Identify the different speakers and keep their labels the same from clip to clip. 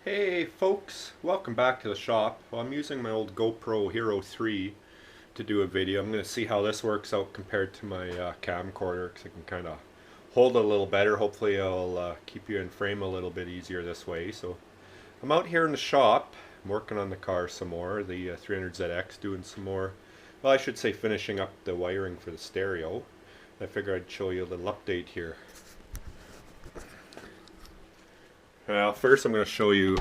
Speaker 1: Hey folks, welcome back to the shop. Well, I'm using my old GoPro Hero 3 to do a video. I'm going to see how this works out compared to my camcorder because I can kind of hold it a little better. Hopefully I'll keep you in frame a little bit easier this way. So I'm out here in the shop. I'm working on the car some more, the 300ZX, doing some more, well, I should say finishing up the wiring for the stereo. I figured I'd show you a little update here. Well, first I'm going to show you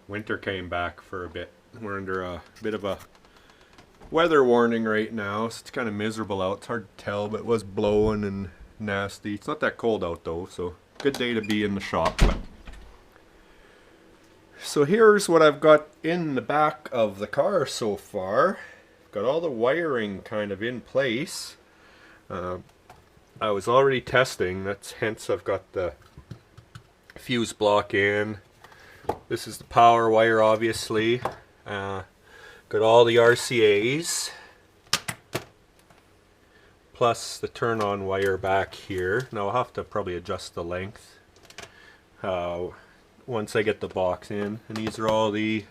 Speaker 1: winter came back for a bit. We're under a bit of a weather warning right now, so it's kind of miserable out. It's hard to tell, but it was blowing and nasty. It's not that cold out though, so good day to be in the shop. So here's what I've got in the back of the car so far. I've got all the wiring kind of in place. I was already testing, that's hence I've got the fuse block in. This is the power wire, obviously. Got all the RCAs, plus the turn on wire back here. Now I'll have to probably adjust the length once I get the box in. And these are all the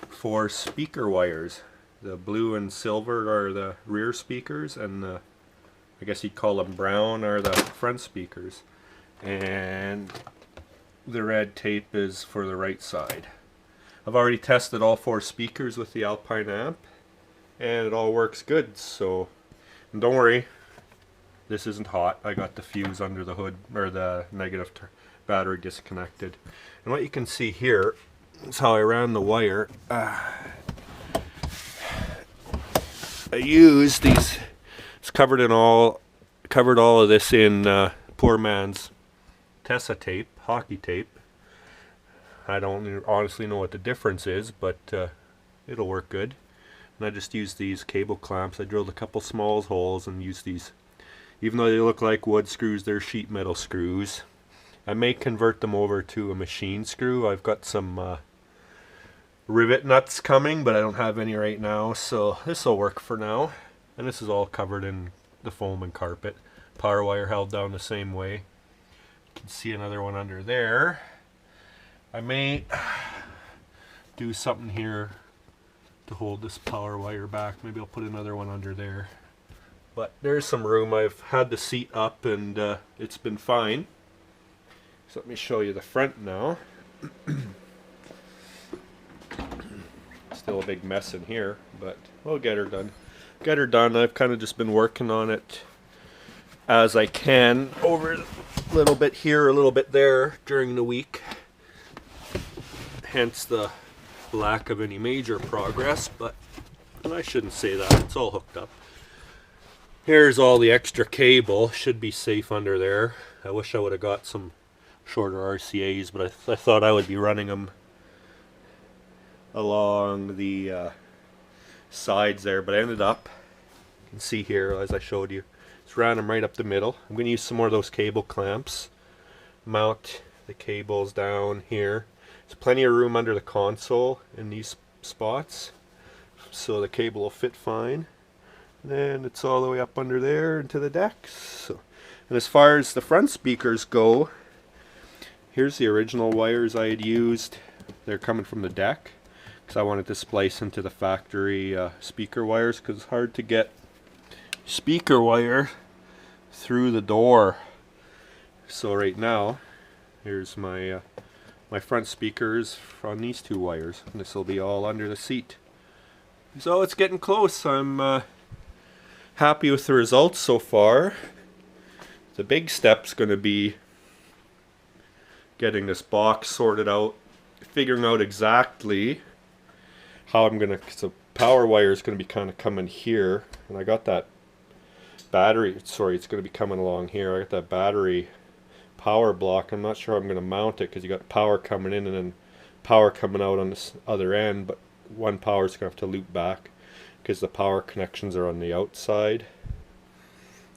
Speaker 1: 4 speaker wires. The blue and silver are the rear speakers, and the, I guess you'd call them brown, are the front speakers. And the red tape is for the right side. I've already tested all 4 speakers with the Alpine amp, and it all works good. So, and don't worry, this isn't hot. I got the fuse under the hood, or the negative battery disconnected. And what you can see here is how I ran the wire. I used these. It's covered all of this in poor man's Tessa tape, hockey tape. I don't honestly know what the difference is, but it'll work good. And I just used these cable clamps. I drilled a couple small holes and used these. Even though they look like wood screws, they're sheet metal screws. I may convert them over to a machine screw. I've got some rivet nuts coming, but I don't have any right now, so this will work for now. And this is all covered in the foam and carpet. Power wire held down the same way. You can see another one under there. I may do something here to hold this power wire back. Maybe I'll put another one under there. But there's some room. I've had the seat up and it's been fine. So let me show you the front now. Still a big mess in here, but we'll get her done. Get her done. I've kind of just been working on it as I can over a little bit here, a little bit there during the week. Hence the lack of any major progress, but I shouldn't say that. It's all hooked up. Here's all the extra cable. Should be safe under there. I wish I would have got some shorter RCAs, but I thought I would be running them along the sides there, but I ended up, you can see here as I showed you, just ran them right up the middle. I'm going to use some more of those cable clamps, mount the cables down here. There's plenty of room under the console in these spots, so the cable will fit fine. And then it's all the way up under there into the deck. So, and as far as the front speakers go, here's the original wires I had used. They're coming from the deck, because I wanted to splice into the factory speaker wires, because it's hard to get speaker wire through the door. So right now, here's my my front speakers on these 2 wires, and this will be all under the seat. So it's getting close. I'm happy with the results so far. The big step's going to be getting this box sorted out, figuring out exactly how I'm gonna, so power wire is gonna be kind of coming here, and I got that battery, sorry, it's gonna be coming along here. I got that battery power block. I'm not sure how I'm gonna mount it, because you got power coming in and then power coming out on this other end, but one power is gonna have to loop back because the power connections are on the outside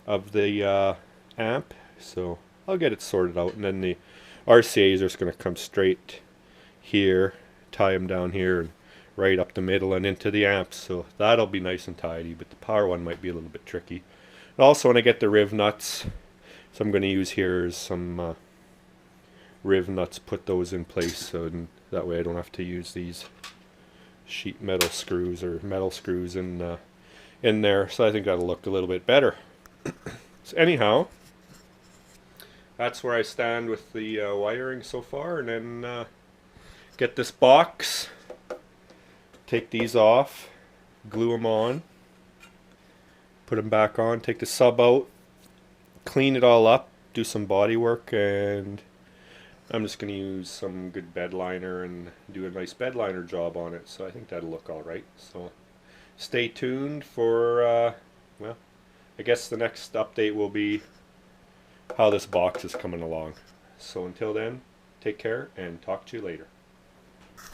Speaker 1: of the amp. So I'll get it sorted out, and then the RCAs are just gonna come straight here, tie them down here, and right up the middle and into the amps, so that'll be nice and tidy. But the power one might be a little bit tricky. And also when I get the riv nuts, so I'm going to use here is some riv nuts, put those in place, so that way I don't have to use these sheet metal screws or metal screws in there. So I think that'll look a little bit better. So anyhow, that's where I stand with the wiring so far, and then get this box, take these off, glue them on, put them back on, take the sub out, clean it all up, do some body work, and I'm just going to use some good bed liner and do a nice bed liner job on it. So I think that'll look alright. So stay tuned for, well, I guess the next update will be how this box is coming along. So until then, take care and talk to you later.